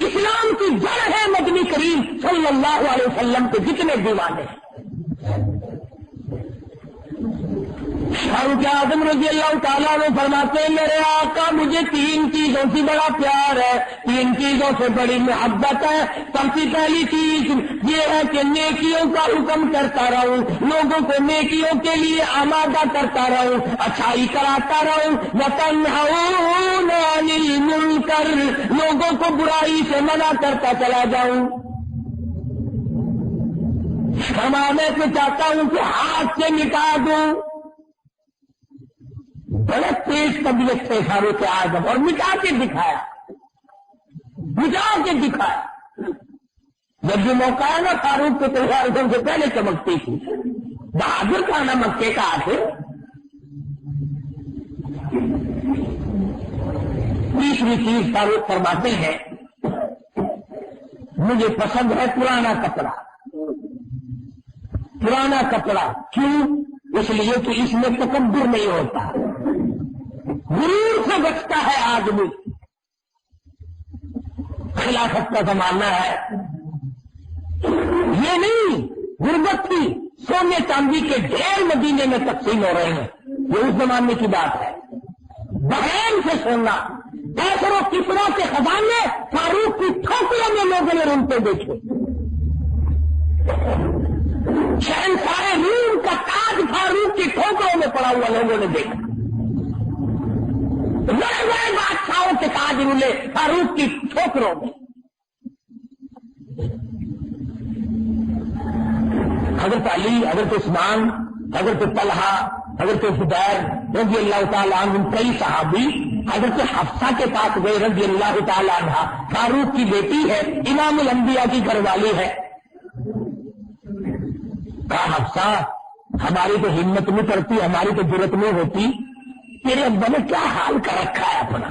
اسلام کی جڑ ہے مدنی کریم صلی اللہ علیہ وسلم کے جتنے دیوانے ہیں. فاروق اعظم رضی اللہ تعالیٰ عنہ فرماتے ہیں میرے آقا مجھے 3 چیزوں سے بڑا پیار ہے، 3 چیزوں سے بڑی محبت ہے۔ سب سے پہلی چیز یہ ہے کہ نیکیوں کا حکم کرتا رہوں، لوگوں کو نیکیوں کے لیے آمادہ کرتا رہوں، اچھائی کراتا رہوں، وَتَنْهَوْنَ عَنِ الْمُنْكَرِ، لوگوں کو برائی سے منع کرتا چلا جاؤں۔ میں تو چاہتا ہوں کہ ہاتھ سے مٹا دوں۔ بڑے تیز طبیعت سے فاروق اعظم، اور مٹا کے دکھایا، مٹا کے دکھایا۔ جب بھی موقع ہے نا فاروق کے تلوار سب سے پہلے چمکتی تھی، بہادر کا نا مکے کا آتے۔ تیسری چیز فاروق فرماتے ہیں مجھے پسند ہے پرانا کپڑا۔ پرانا کپڑا کیوں؟ اس لیے کہ اس میں تکبر نہیں ہوتا، غرور سے بچتا ہے آدمی۔ خلافت کا زمانہ ہے، یہ نہیں غربت تھی، سونے چاندی کے ڈھیر مدینے میں تقسیم ہو رہے ہیں، یہ اس زمانے کی بات ہے۔ بہن سے سونا، پیسوں و کپڑوں کے خزانے فاروق کی ٹھوکروں میں لوگوں نے رونتے دیکھے۔ شہنشاہ روم کا تاج فاروق کی ٹھوکروں میں پڑا ہوا لوگوں نے دیکھا۔ بڑے بڑے بادشاہوں کے تاج رولے فاروق کی ٹھوکروں میں۔ حضرت علی، حضرت عثمان، حضرت طلحہ، حضرت زبیر رضی اللہ تعالیٰ عنہ، کئی صحابی حضرت حفصہ کے پاس گئے رضی اللہ تعالیٰ عنہ، فاروق کی بیٹی ہے، امام الانبیاء کی گھر والی ہے۔ کہا حفصہ ہماری تو ہمت نہیں کرتی، ہماری تو جرت نہیں ہوتی، تیرے ابا نے کیا حال کر رکھا ہے اپنا؟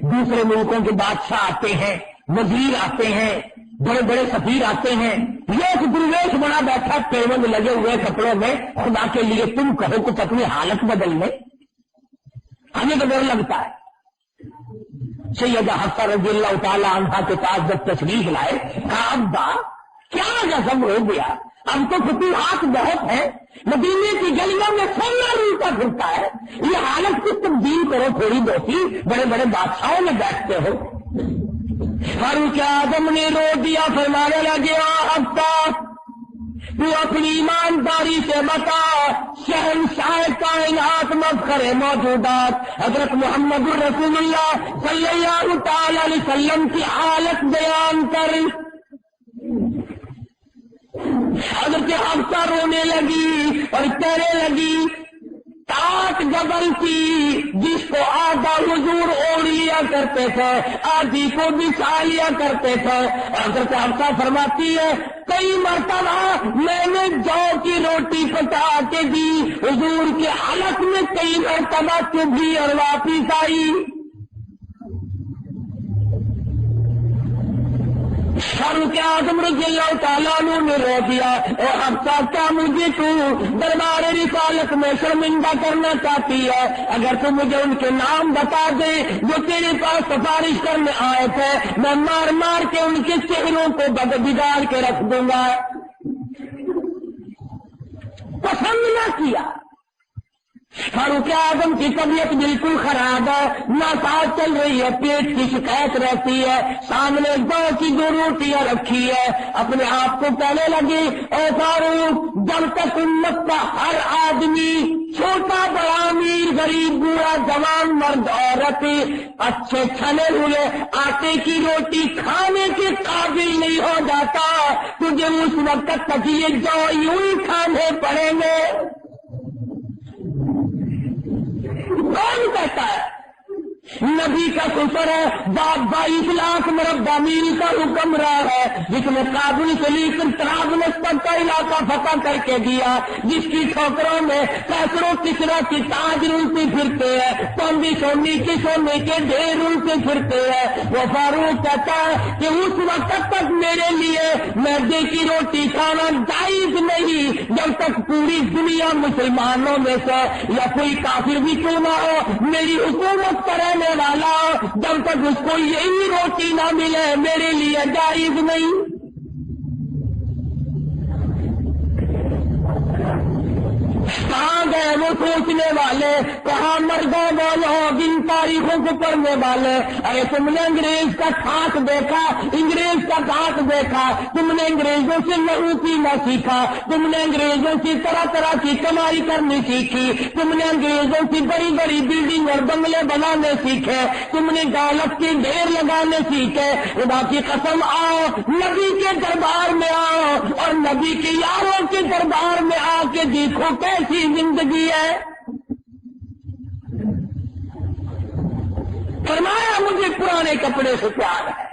دوسرے ملکوں کے بادشاہ آتے ہیں، وزیر آتے ہیں، بڑے بڑے سفیر آتے ہیں، یہ درویش بنا بیٹھا پیوند لگے ہوئے کپڑوں میں، خدا کے لیے تم کہو کچھ اپنی حالت بدل لے، ہمیں تو ڈر لگتا ہے۔ سیدہ حفصہ رضی اللہ تعالی عنہا کے پاس جب تشریف لائے، کہا ابا کیا غضب ہو گیا، اب تو فتوحات بہت ہیں، مدینے کی گلیوں میں سونا لوٹا پھرتا ہے، یہ حالت کو تبدیل کرو تھوڑی بہتی، بڑے بڑے بادشاہوں میں بیٹھتے ہو۔ فاروق اعظم نے رو دیا، فرمانے لگے حفصہ تو اپنی ایمانداری سے بتا، شہنشاہ کائنات مفخر موجودات حضرت محمد رسول اللہ صلی اللہ تعالی علیہ وسلم کی حالت بیان کر۔ حضرت حفصہ رونے لگی اور کہنے لگی تاج جبل کی جس کو آدھا حضور اوڑھ لیا کرتے تھے، آدھی کو بچھا لیا کرتے تھے۔ حضرت حفصہ فرماتی ہے کئی مرتبہ میں نے جو کی روٹی پکا کے دی، حضور کے حلق میں کئی مرتبہ چبھی اور واپس آئی۔ فاروق اعظم رضی اللہ تعالیٰ عنہ نے رو دیا، اور حفصہ کیا مجھے تو دربار رسالت میں شرمندہ کرنا چاہتی ہے؟ اگر تو مجھے ان کے نام بتا دے جو تیرے پاس سفارش کرنے آئے تھے، میں مار مار کے ان کے چہروں کو بگاڑ کے رکھ دوں گا۔ پسند نہ کیا۔ فاروق اعظم کی طبیعت بالکل خراب ہے، ناساز چل رہی ہے، پیٹ کی شکایت رہتی ہے، سامنے 2 کی 2 روٹیاں رکھی ہے، اپنے آپ کو کہنے لگی اے فاروق جب تک امت کا ہر آدمی، چھوٹا بڑا، امیر غریب، بوڑھا جوان، مرد عورت، اچھے چھنے ہوئے آٹے کی روٹی کھانے کے قابل نہیں ہو جاتا، تجھے اس وقت تک یہ جو یوں ہی کھانے پڑیں گے۔ کون کہتا ہے؟ نبی کا شکر ہے 22 لاکھ مربع میل کا حکم رہا ہے، جس نے کابل سے لے کر طرابلس تک کا علاقہ فتح کر کے دیا، جس کی ٹھوکروں میں کیسروں کسرا کی تاج رلتے پھرتے ہیں، چاندی سونے کے سونے کے ڈھیر رلتے پھرتے ہیں۔ وہ فاروق کہتا ہے کہ اس وقت تک میرے لیے میدے کی روٹی کھانا جائز نہیں جب تک پوری دنیا مسلمانوں میں سے یا کوئی کافر بھی کیوں نہ ہو میری حکومت کرے والا، جب تک اس کو یہی روٹی نہ ملے میرے لیے جائز نہیں۔ کہاں گئے وہ سوچنے والے، کہاں مردوں وہ لوگ ان تاریخوں کو پڑھنے والے؟ ارے تم نے انگریز کا ہاتھ دیکھا، انگریز کا ہاتھ دیکھا، تم نے انگریزوں سے لہو پینا سیکھا، تم نے انگریزوں سے طرح طرح کی کمائی کرنی سیکھی، تم نے انگریزوں سے بڑی بڑی بلڈنگ اور بنگلے بنانے سیکھے، تم نے دولت کے ڈھیر لگانے سیکھے۔ خدا کی قسم آؤ نبی کے دربار میں آؤ اور نبی کے یاروں کے دربار میں آ کے دیکھو کیسی زندگی ہے۔ فرمایا مجھے پرانے کپڑے سے پیار ہے۔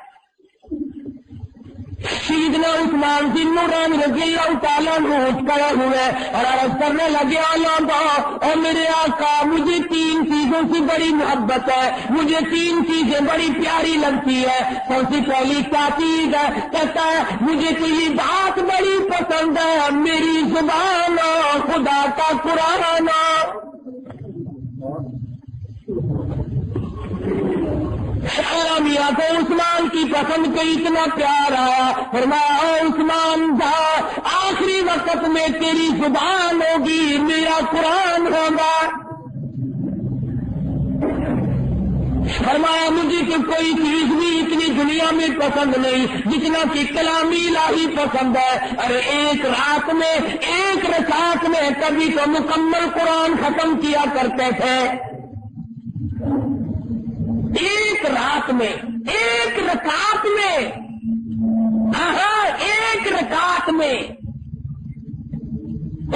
سیدنا عثمان بن نوران رضی اللہ تعالیٰ عنہ اٹھ کھڑے ہوئے اور عرض کرنے لگے اور میرے آقا مجھے 3 چیزوں سے بڑی محبت ہے، مجھے 3 چیزیں بڑی پیاری لگتی ہے۔ سب سے پہلی کیا چیز ہے؟ کہتا ہے مجھے تو یہ بات بڑی پسند ہے، میری زبان خدا کا قرآن۔ میاں کو عثمان کی پسند کو اتنا پیار آیا، فرمایا عثمان جا آخری وقت میں تیری زبان ہوگی، میرا قرآن ہوگا۔ فرمایا مجھے تو کوئی چیز بھی اتنی دنیا میں پسند نہیں جتنا کہ کلام الہی پسند ہے۔ ارے ایک رات میں، ایک رکعت میں کبھی تو مکمل قرآن ختم کیا کرتے تھے، ایک رات میں، ایک رکعت میں، ایک رکعت میں۔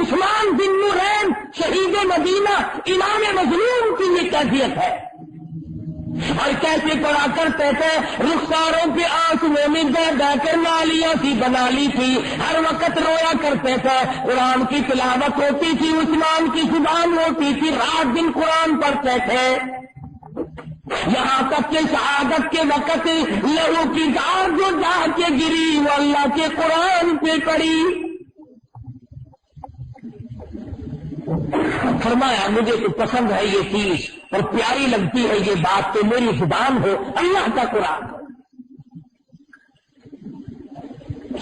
عثمان بن نورین شہید مدینہ امام مظلوم کی یہ کیفیت ہے، اور کیسے پڑھا کرتے تھے، رخساروں کے آنسوؤں میں بہ بہ کر نالیاں سی بنا لی تھی، ہر وقت رویا کرتے تھے۔ قرآن کی تلاوت ہوتی تھی، عثمان کی زبان ہوتی تھی، رات دن قرآن پڑھتے تھے، یہاں تک کہ شہادت کے وقت لہو کی دھار جو جا کے گری وہ اللہ کے قرآن پہ پڑی۔ فرمایا مجھے تو پسند ہے یہ چیز اور پیاری لگتی ہے یہ بات کہ میری زبان ہو اللہ کا قرآن ہو۔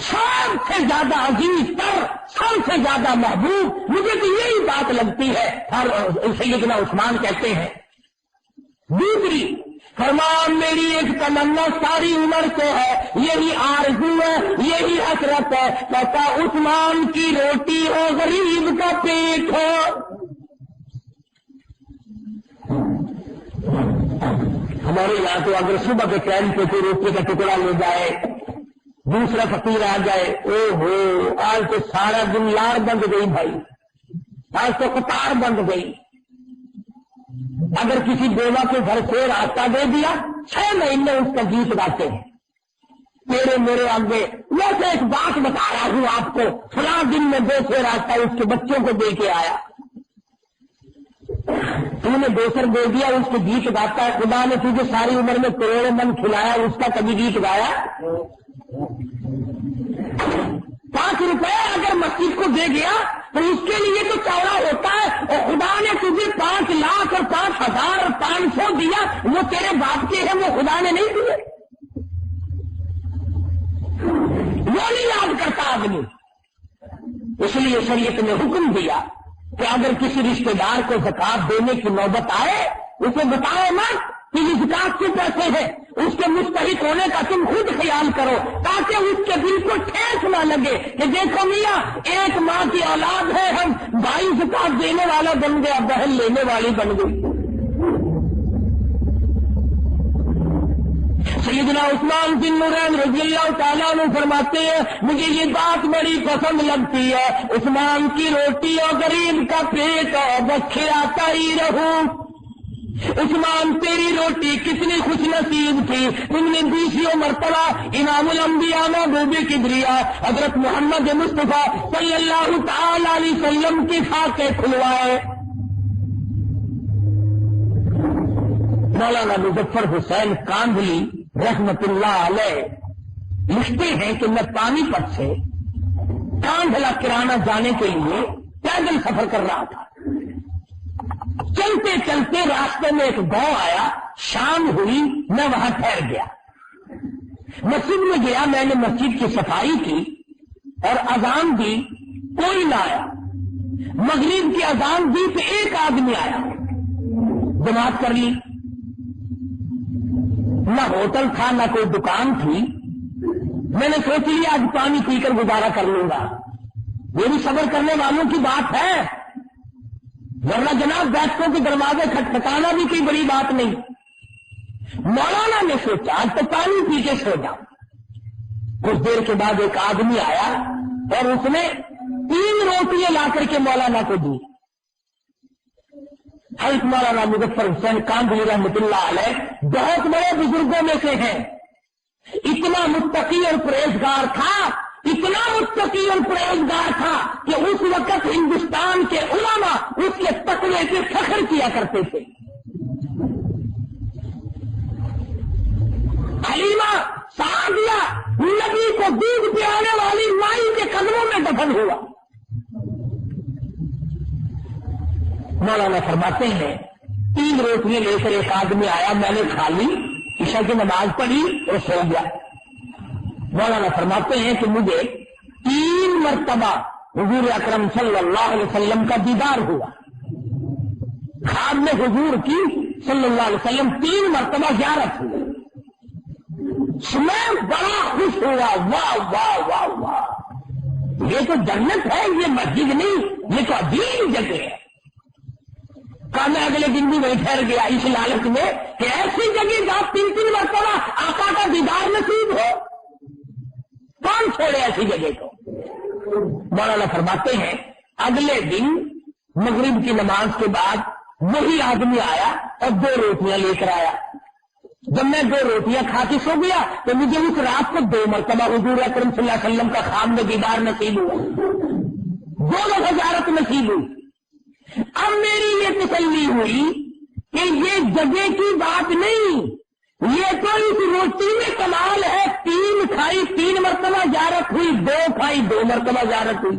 سب سے زیادہ عزیز تر، سب سے زیادہ محبوب مجھے تو یہی بات لگتی ہے۔ اور سیدنا عثمان کہتے ہیں دوسری، فرمایا میری ایک تمنا ساری عمر سے ہے، یہی آرزو ہے، یہی حسرت ہے، کہتا عثمان کی روٹی ہو غریب کا پیٹ ہو۔ ہمارے یہاں تو اگر صبح کے ٹائم پہ کوئی روٹی کا ٹکڑا لے جائے، دوسرا فقیر آ جائے، او ہو آج تو سارا دن لار بند گئی بھائی، آج تو قطار بند گئی۔ اگر کسی بیوہ کے گھر سے راستہ دے دیا 6 مہینے اس کا گیت گاتے ہیں، تیرے میرے آگے۔ ویسے ایک بات بتا رہا ہوں آپ کو، فلاں دن میں 2 سے راستہ اس کے بچوں کو دے کے آیا، تو نے دوسر دے دیا، اس کے گیت گاتا ہے۔ خدا نے تجھے ساری عمر میں کروڑوں من کھلایا، اس کا کبھی گیت گایا؟ 5 روپے اگر مسجد کو دے گیا تو اس کے لیے تو چوڑا ہوتا ہے، اور خدا نے تجھے 5 لاکھ اور 5,000 اور 500 دیا، وہ تیرے باپ کے ہیں، وہ خدا نے نہیں دیے، وہ نہیں یاد کرتا آدمی۔ اس لیے شریعت نے حکم دیا کہ اگر کسی رشتے دار کو زکات دینے کی نوبت آئے اسے بتائے مت کہ یہ زکات کے پیسے ہیں، اس کے مستحق ہونے کا تم خود خیال کرو تاکہ اس کے دل کو ٹھیس نہ لگے کہ دیکھو میاں ایک ماں کی اولاد ہے، ہم بھائی زکات دینے والا بن گیا، بہن لینے والی بن گئی۔ سیدنا عثمان بن نورین رضی اللہ تعالیٰ عنہ فرماتے ہیں مجھے یہ بات بڑی پسند لگتی ہے، عثمان کی روٹی اور غریب کا پیٹ ہے، بس کھلاتا ہی رہوں۔ عثمان تیری روٹی کتنی خوش نصیب تھی، تم نے 20 مرتبہ امام الانبیاء محبوب کبریا حضرت محمد مصطفیٰ صلی اللہ تعالی علیہ وسلم کی خاکے کھلوائے۔ مولانا مظفر حسین کاندھلی رحمت اللہ علیہ لکھتے ہیں کہ میں پانی پت سے کاندھلا کرانا جانے کے لیے پیدل سفر کر رہا تھا، چلتے چلتے راستے میں ایک گاؤں آیا، شام ہوئی، میں وہاں ٹھہر گیا، مسجد میں گیا، میں نے مسجد کی صفائی کی اور اذان دی، کوئی نہ آیا، مغرب کی اذان دی تو ایک آدمی آیا، جماعت کر لی، نہ ہوٹل تھا نہ کوئی دکان تھی، میں نے سوچ لیا آج پانی پی کر گزارا کر لوں گا، یہ بھی صبر کرنے والوں کی بات ہے، ورنہ جناب بیٹھوں کے دروازے کھٹکھٹانا بھی کوئی بڑی بات نہیں۔ مولانا نے سوچا آج تو پانی پی کے سو جاؤں۔ کچھ دیر کے بعد ایک آدمی آیا اور اس نے 3 روٹیاں لا کر کے مولانا کو دی۔ حضرت مولانا مظفر حسین کاندھلی رحمۃ اللہ علیہ بہت بڑے بزرگوں میں سے ہیں، اتنا متقی اور پرہیزگار تھا، اتنا متقی اور پرہیزگار تھا کہ اس وقت ہندوستان کے علماء اس کے تقوی سے فخر کیا کرتے تھے۔ حلیمہ سعدیہ نبی کو دودھ پلانے والی مائی کے قدموں میں دفن ہوا۔ مولانا فرماتے ہیں 3 روٹیاں لے کر ایک آدمی آیا، میں نے کھا لی، عشاء کی نماز پڑھی اور سو گیا۔ مولانا فرماتے ہیں کہ مجھے 3 مرتبہ حضور اکرم صلی اللہ علیہ وسلم کا دیدار ہوا، خواب میں حضور کی صلی اللہ علیہ وسلم 3 مرتبہ زیارت ہوئی، میں بڑا خوش ہوا، واہ واہ واہ واہ، یہ تو جنت ہے، یہ مسجد نہیں، یہ تو عظیم جگہ ہے۔ کہا میں اگلے دن بھی وہیں ٹھہر گیا اس لالچ میں کہ ایسی جگہ جہاں 3 مرتبہ آقا کا دیدار نصیب ہو، کون چھوڑے ایسی جگہ کو۔ مولانا فرماتے ہیں اگلے دن مغرب کی نماز کے بعد وہی آدمی آیا اور 2 روٹیاں لے کر آیا۔ جب میں 2 روٹیاں کھا کے سو گیا تو مجھے اس رات کو 2 مرتبہ حضور اکرم صلی اللہ علیہ وسلم کا خواب میں دیدار نصیب ہوا، 2 دفعہ زیارت نصیب ہوئی۔ اب میری یہ تسلی ہوئی کہ یہ جگہ کی بات نہیں، یہ تو اس روٹی میں کمال ہے، 3 کھائی 3 مرتبہ زیارت ہوئی، 2 کھائی 2 مرتبہ زیارت ہوئی۔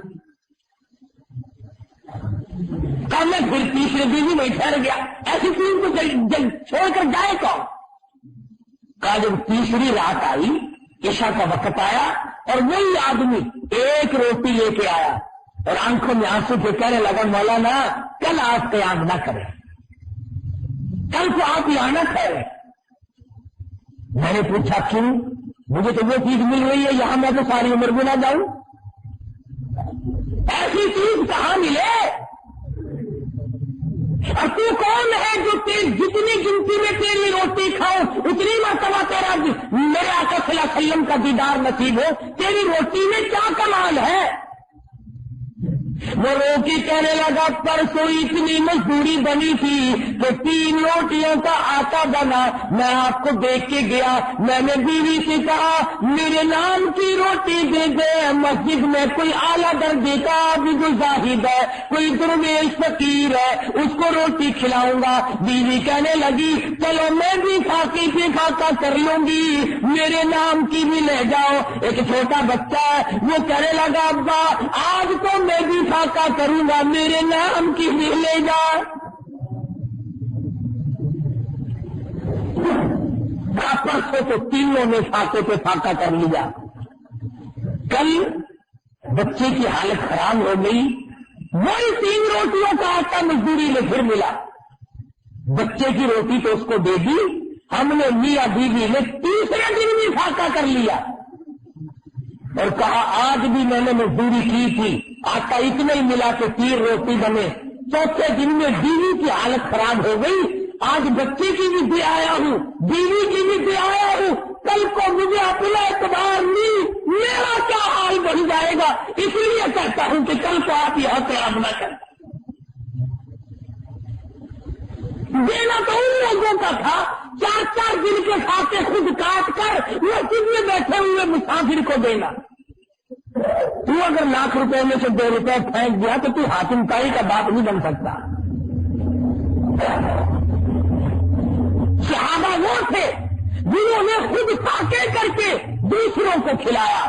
اب میں پھر تیسرے دن بھی نہیں ٹھہر گیا، ایسی چیز کو چھوڑ کر جائے کون۔ کہا جب تیسری رات آئی، عشاء کا وقت آیا اور وہی آدمی 1 روٹی لے کے آیا اور آنکھوں میں آنسو کے کہنے لگا مولانا کل آپ قیام نہ کریں، کل کو آپ یہاں نہ ٹھہرے۔ میں نے پوچھا کیوں؟ مجھے تو وہ چیز مل رہی ہے یہاں میں تو ساری عمر بھی نہ جاؤں، ایسی چیز کہاں ملے؟ اور تو کون ہے جو جتنی گنتی میں تیری روٹی کھاؤ اتنی مرتبہ تیرا میرے آقا صلی اللہ علیہ وسلم کا دیدار نصیب ہو؟ تیری روٹی میں کیا کمال ہے؟ وہ روٹی کہنے لگا پرسوں اتنی مزدوری بنی تھی کہ 3 روٹیوں کا آٹا بنا، میں آپ کو دیکھ کے گیا، میں نے بیوی سے کہا میرے نام کی روٹی دے دے، مسجد میں کوئی اعلیٰ درجے کا عابد زاہد ہے، کوئی درویش فقیر ہے، اس کو روٹی کھلاؤں گا۔ بیوی کہنے لگی چلو میں بھی کھاکی پہ کھاکا کر لوں گی، میرے نام کی بھی لے جاؤ۔ ایک چھوٹا بچہ ہے وہ کہنے لگا ابا آج تو میں بھی فاقہ کروں گا، میرے نام کی بھی لے جا۔ پرسوں تو تینوں نے فاقے پہ فاقہ کر لیا۔ کل بچے کی حالت خراب ہو گئی، وہی 3 روٹیوں کا آٹا مزدوری میں پھر ملا، بچے کی روٹی تو اس کو دے دی، ہم نے میاں بیوی نے تیسرے دن بھی فاقہ کر لیا اور کہا آج بھی میں نے مزدوری کی تھی، آٹا اتنا ہی ملا کہ 3 روٹی بنے۔ چوتھے دن میں بیوی کی حالت خراب ہو گئی، آج بچے کی بھی دے آیا ہوں، بیوی کی بھی دے آیا ہوں، کل کو مجھے اپنا اعتبار نہیں، میرا کیا حال بن جائے گا، اس لیے کہتا ہوں کہ کل کو آپ یہاں قیام نہ کریں۔ دینا تو ان لوگوں کا تھا 4 دن کے کھاتے خود کاٹ کر مسجد میں بیٹھے ہوئے مسافر کو دینا۔ تو اگر لاکھ روپے میں سے 2 روپے پھینک دیا تو حاکم تائی کا باپ نہیں بن سکتا۔ صحابہ وہ تھے جنہوں نے خود فاقے کر کے دوسروں کو کھلایا،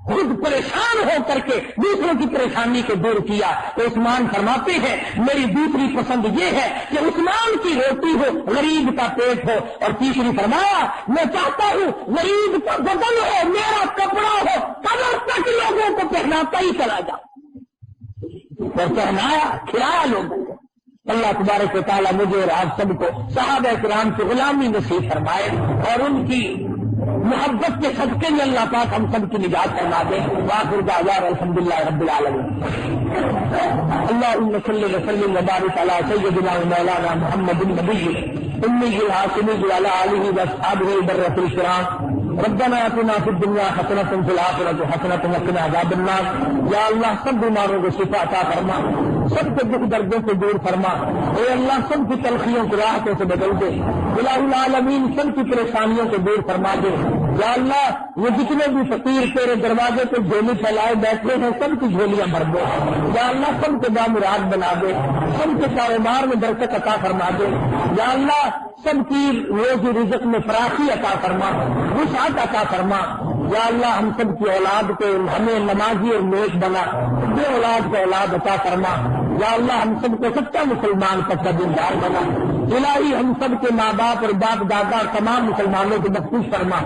خود پریشان ہو کر کے دوسروں کی پریشانی کو دور کیا۔ تو عثمان فرماتے ہیں میری دوسری پسند یہ ہے کہ عثمان کی روٹی ہو، غریب کا پیٹ ہو، اور تیسری فرمایا میں چاہتا ہوں غریب کا بدن ہو، میرا کپڑا ہو، قبر تک لوگوں کو پہناتا ہی چلا جاؤ۔ اور پہنایا کھلایا لوگوں کو۔ اللہ تبارک و تعالیٰ مجھے اور آپ سب کو صحابہ کرام کی غلامی نصیب فرمائے اور ان کی محبت کے صدقے میں اللہ پاک ہم سب کی نجات فرما دے۔ وآخر دعوانا الحمدللہ رب العالمین۔ اللہم صلی وسلم وبارک علی سیدنا و مولانا محمد النبی امی الحاشمی وعلی آلہ واصحابہ برۃ الکرام۔ ربنا آتنا فی الدنیا حسنۃ وفی الآخرۃ حسنۃ وقنا عذاب النار۔ یا اللہ سب بیماروں کو شفا عطا فرما، سب کے دکھ دردوں کو دور فرما، اے اللہ سب کی تلخیوں کو راحتوں سے بدل دے، الہ العالمین سب کی پریشانیوں کو دور فرما دے۔ یا اللہ وہ جتنے بھی فقیر تیرے دروازے پہ جھولی پھیلائے بیٹھے ہیں سب کی جھولیاں بھر دے۔ یا اللہ سب کو بامراد بنا دے، سب کے کاروبار میں برکت عطا فرما دے۔ یا اللہ سب کی روزی رزق میں فراخی عطا فرما، وسعت عطا فرما۔ یا اللہ ہم سب کی اولاد کو ہمیں نمازی اور نیک بنا، بے اولاد کو اولاد عطا فرما۔ یا اللہ ہم سب کو سچا مسلمان پکا دیندار بنا۔ الہی ہم سب کے ماں باپ اور باپ دادا تمام مسلمانوں کو بخشش فرما۔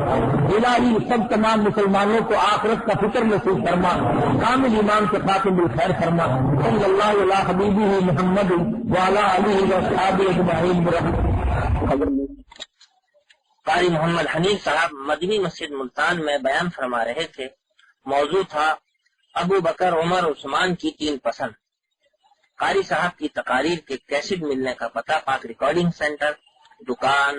الہی سب تمام مسلمانوں کو آخرت کا فکر نصیب فرما، کامل ایمان کے خاتم بالخیر فرما۔ صلی اللہ علی حبیبہ محمد وعلی آلہ واصحابہ اجمعین برحمتہ۔ قاری محمد حنیف صاحب مدنی مسجد ملتان میں بیان فرما رہے تھے۔ موضوع تھا ابو بکر عمر عثمان کی 3 پسند۔ قاری صاحب کی تقاریر کے کیسٹ ملنے کا پتہ پاک ریکارڈنگ سینٹر، دکان